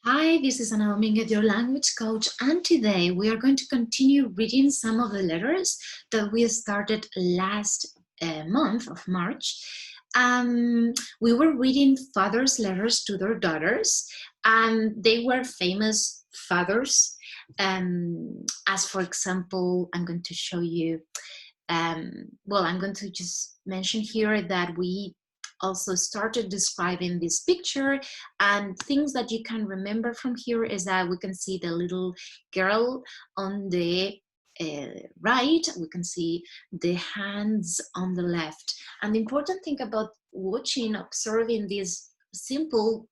Hi, this is analanguacoach, your language coach, and today we are going to continue reading some of the letters that we started last month of March. We were reading fathers' letters to their daughters, and they were famous fathers. As for example, I'm going to show you, I'm going to just mention here that we also started describing this picture, and things that you can remember from here is that we can see the little girl on the right, we can see the hands on the left. And the important thing about observing this simple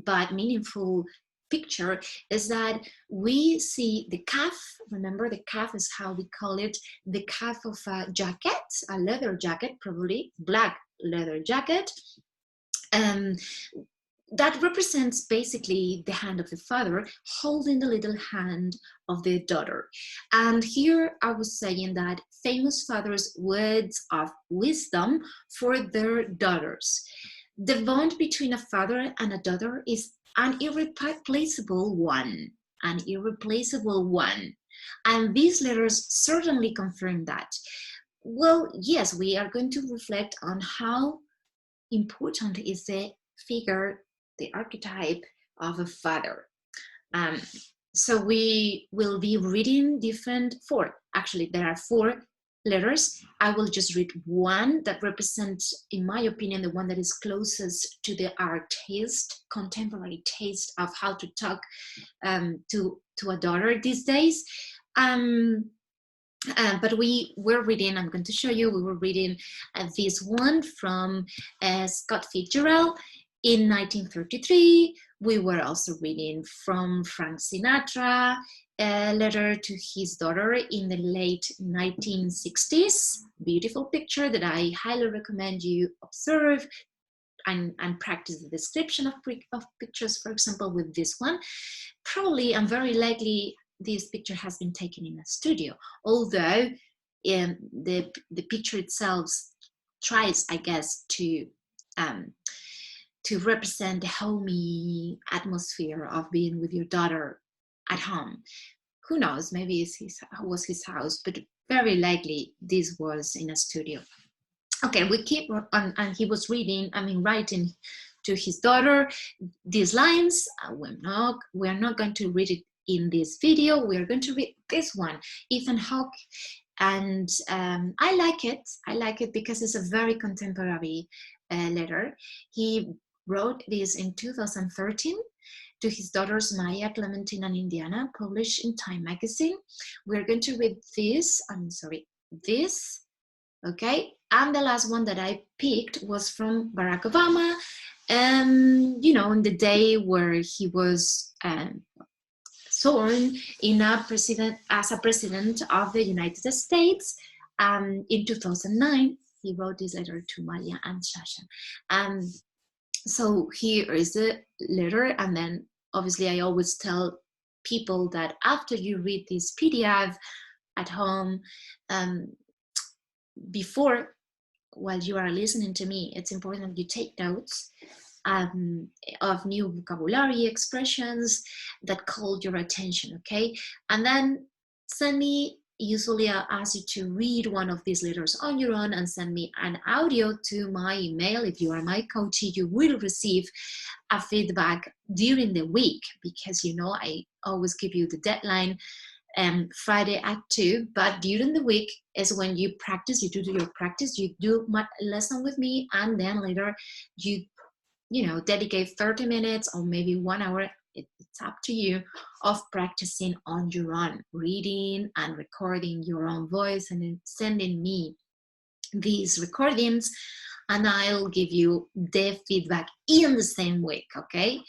but meaningful picture is that we see the calf. Remember, the calf is how we call it, the calf of a jacket, a leather jacket, probably black leather jacket. That represents basically the hand of the father holding the little hand of the daughter. And here I was saying that famous fathers' words of wisdom for their daughters. The bond between a father and a daughter is an irreplaceable one, an irreplaceable one. And these letters certainly confirm that. Well, yes, we are going to reflect on how important is the figure, the archetype of a father. So we will be reading there are four letters. I will just read one that represents, in my opinion, the one that is closest to our taste, contemporary taste of how to talk to a daughter these days. But we were reading, I'm going to show you, we were reading this one from Scott Fitzgerald in 1933. We were also reading from Frank Sinatra, a letter to his daughter in the late 1960s. Beautiful picture that I highly recommend you observe and practice the description of pictures, for example, with this one. Probably and very likely this picture has been taken in a studio, although the picture itself tries, I guess, to represent the homey atmosphere of being with your daughter at home. Who knows, maybe it was his house, but very likely this was in a studio. Okay, we keep on, and he was writing to his daughter these lines. We're not going to read it in this video. We are going to read this one, Ethan Hawke, and I like it because it's a very contemporary letter. He wrote this in 2013 to his daughters Maya, Clementine, and Indiana, published in Time magazine. We're going to read this, okay? And the last one that I picked was from Barack Obama, on the day where he was sworn in as a president of the United States. In 2009, he wrote this letter to Malia and Sasha. So here is the letter, and then obviously I always tell people that after you read this PDF at home, while you are listening to me, it's important that you take notes of new vocabulary expressions that call your attention, okay? And then send me, usually I'll ask you to read one of these letters on your own and send me an audio to my email. If you are my coachee, you will receive a feedback during the week, because I always give you the deadline Friday at 2, but during the week is when you practice, you do your practice, you do my lesson with me, and then later you dedicate 30 minutes or maybe 1 hour, it's up to you, of practicing on your own, reading and recording your own voice and then sending me these recordings, and I'll give you the feedback in the same week, okay?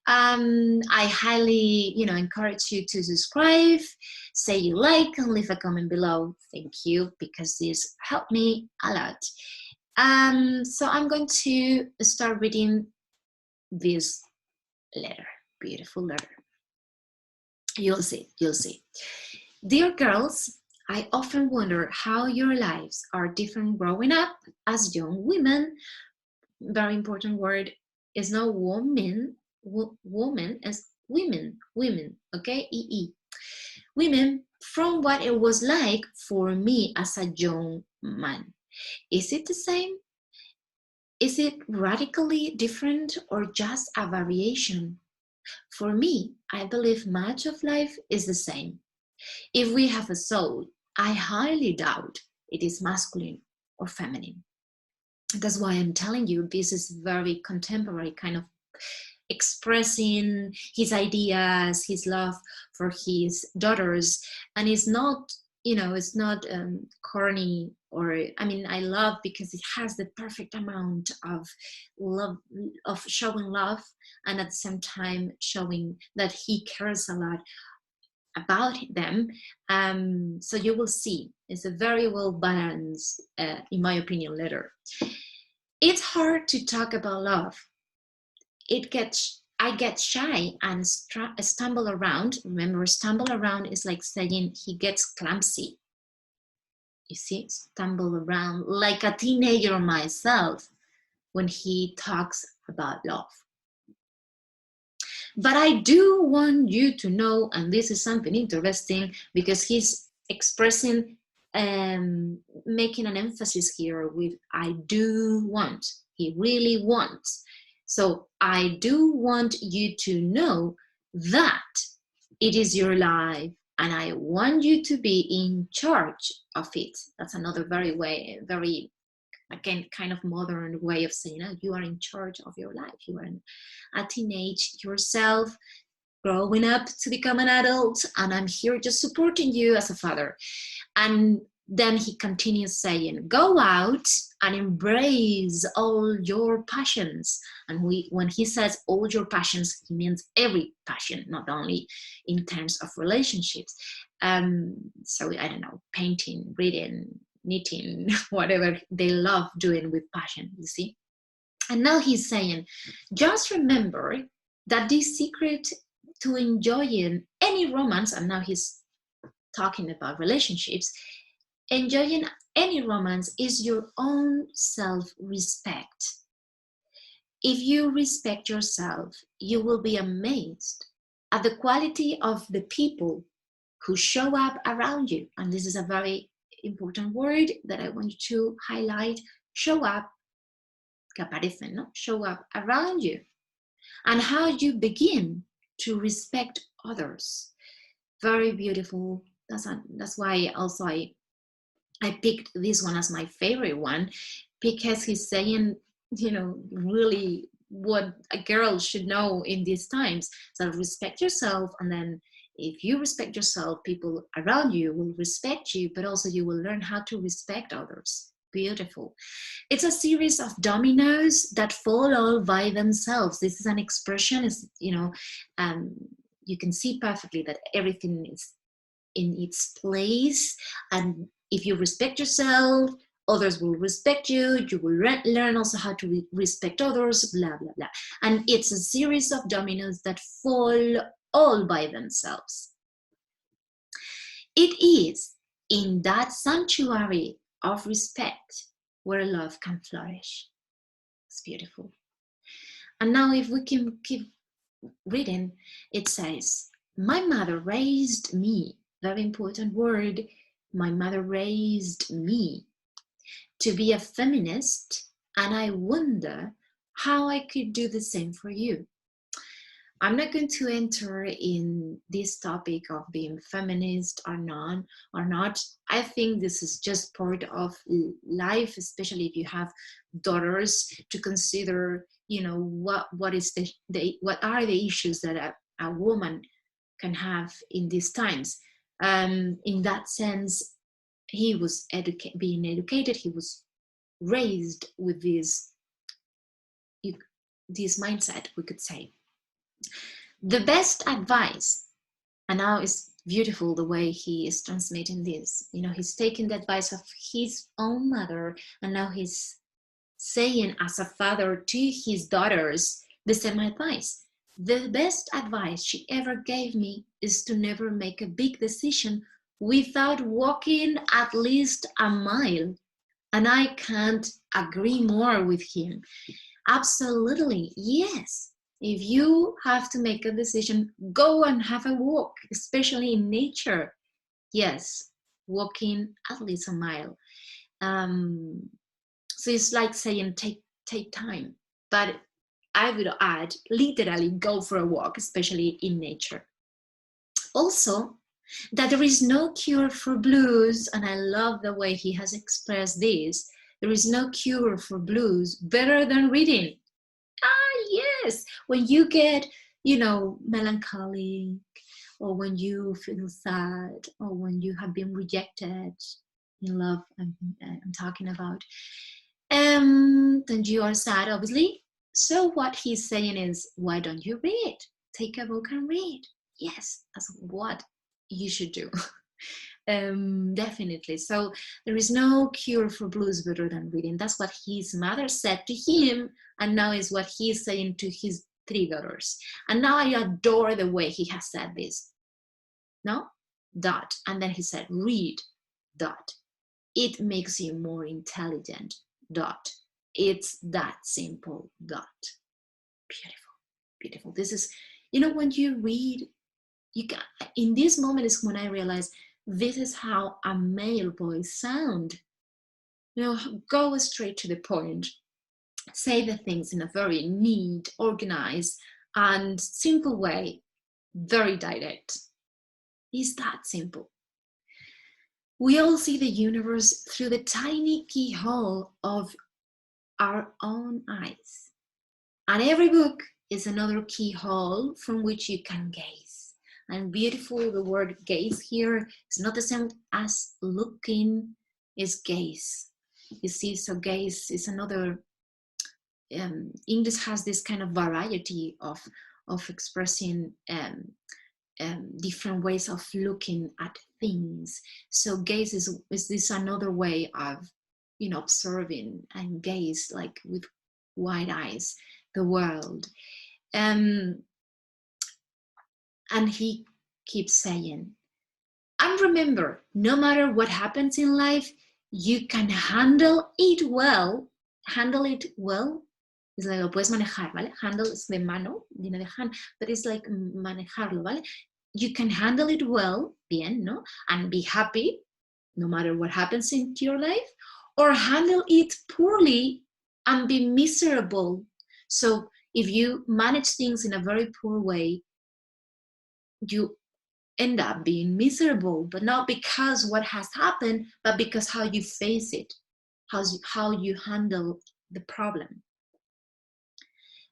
I highly, encourage you to subscribe, say you like, and leave a comment below. Thank you, because this helped me a lot. So I'm going to start reading this letter, beautiful letter. You'll see. Dear girls, I often wonder how your lives are different growing up as young women. Very important word is not woman, woman as women, okay, women from what it was like for me as a young man. Is it the same? Is it radically different or just a variation? For me, I believe much of life is the same. If we have a soul, I highly doubt it is masculine or feminine. That's why I'm telling you, this is very contemporary kind of expressing his ideas, his love for his daughters, and it's not, it's not corny, or I mean, I love because it has the perfect amount of love, of showing love, and at the same time showing that he cares a lot about them. So you will see, it's a very well balanced, in my opinion, letter. It's hard to talk about love. I get shy and stumble around. Remember, stumble around is like saying he gets clumsy. You see, stumble around like a teenager myself when he talks about love. But I do want you to know, and this is something interesting because he's expressing, making an emphasis here with I do want. He really wants. So I do want you to know that it is your life and I want you to be in charge of it. That's another very, again, kind of modern way of saying, oh, you are in charge of your life. You are a teenage yourself, growing up to become an adult, and I'm here just supporting you as a father. And then he continues saying, go out and embrace all your passions. And when he says all your passions, he means every passion, not only in terms of relationships. So I don't know, painting, reading, knitting, whatever they love doing with passion, you see. And now he's saying, just remember that the secret to enjoying any romance, and now he's talking about relationships, enjoying any romance is your own self-respect. If you respect yourself, you will be amazed at the quality of the people who show up around you. And this is a very important word that I want you to highlight. Show up, que aparecen, ¿no? Show up around you. And how you begin to respect others. Very beautiful. That's why also I picked this one as my favorite one, because he's saying, really what a girl should know in these times. So respect yourself, and then if you respect yourself, people around you will respect you, but also you will learn how to respect others. Beautiful. It's a series of dominoes that fall all by themselves. This is an expression, you can see perfectly that everything is in its place. And if you respect yourself, others will respect you. You will learn also how to respect others, blah, blah, blah. And it's a series of dominoes that fall all by themselves. It is in that sanctuary of respect where love can flourish. It's beautiful. And now if we can keep reading, it says, my mother raised me, very important word, my mother raised me to be a feminist, and I wonder how I could do the same for you. I'm not going to enter in this topic of being feminist or not. I think this is just part of life, especially if you have daughters, to consider, what are the issues that a woman can have in these times. In that sense, he was being educated. He was raised with this mindset, we could say. The best advice, and now it's beautiful the way he is transmitting this. He's taking the advice of his own mother, and now he's saying as a father to his daughters the same advice. The best advice she ever gave me is to never make a big decision without walking at least a mile. And I can't agree more with him. Absolutely, yes. If you have to make a decision, go and have a walk, especially in nature. Yes, walking at least a mile. So it's like saying take time, but I would add literally go for a walk, especially in nature. Also, that there is no cure for blues, and I love the way he has expressed this. There is no cure for blues better than reading. Yes, when you get, melancholic, or when you feel sad, or when you have been rejected in love, I'm talking about, then you are sad, obviously. So what he's saying is, why don't you read? Take a book and read. Yes, that's what you should do. Definitely. So there is no cure for blues better than reading. That's what his mother said to him, and now is what he's saying to his 3 daughters. And now I adore the way he has said this. No? Dot. And then he said, read. Dot. It makes you more intelligent. Dot. It's that simple. Dot. Beautiful. Beautiful. This is, when you read, you can, in this moment is when I realized this is how a male voice sound. Go straight to the point. Say the things in a very neat, organized, and simple way. Very direct. It's that simple. We all see the universe through the tiny keyhole of our own eyes. And every book is another keyhole from which you can gaze. And beautiful, the word gaze here is not the same as looking, is gaze. You see, so gaze is another, English has this kind of variety of expressing different ways of looking at things. So gaze is this another way of, observing, and gaze like with wide eyes, the world. And he keeps saying, and remember, no matter what happens in life, you can handle it well. Handle it well is like lo puedes manejar, ¿vale? Handle is de mano, viene de hand, but it's like manejarlo, ¿vale? You can handle it well, bien, ¿no? And be happy, no matter what happens into your life, or handle it poorly and be miserable. So if you manage things in a very poor way, you end up being miserable, but not because what has happened, but because how you face it, how you handle the problem.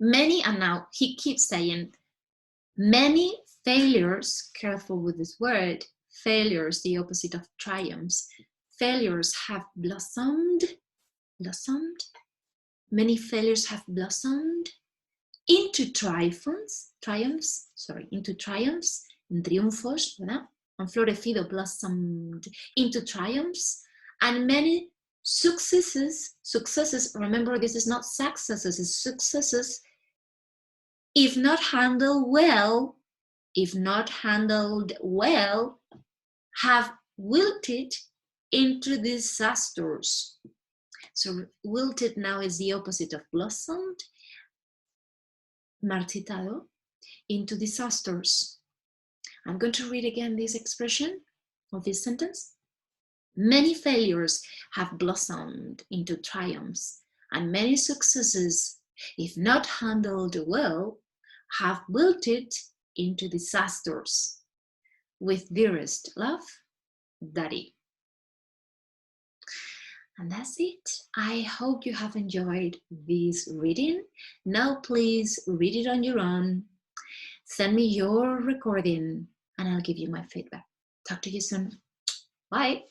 And now he keeps saying, many failures, careful with this word, failures, the opposite of triumphs, failures have blossomed, many failures have blossomed into triumphs, en triunfos, ¿verdad? Han florecido, blossomed into triumphs, and many successes, remember this is not successes, it's successes, if not handled well, have wilted into disasters. So wilted now is the opposite of blossomed, marchitado, into disasters. I'm going to read again this expression of this sentence. Many failures have blossomed into triumphs, and many successes, if not handled well, have wilted into disasters. With dearest love, Daddy. And that's it. I hope you have enjoyed this reading. Now please read it on your own. Send me your recording and I'll give you my feedback. Talk to you soon. Bye.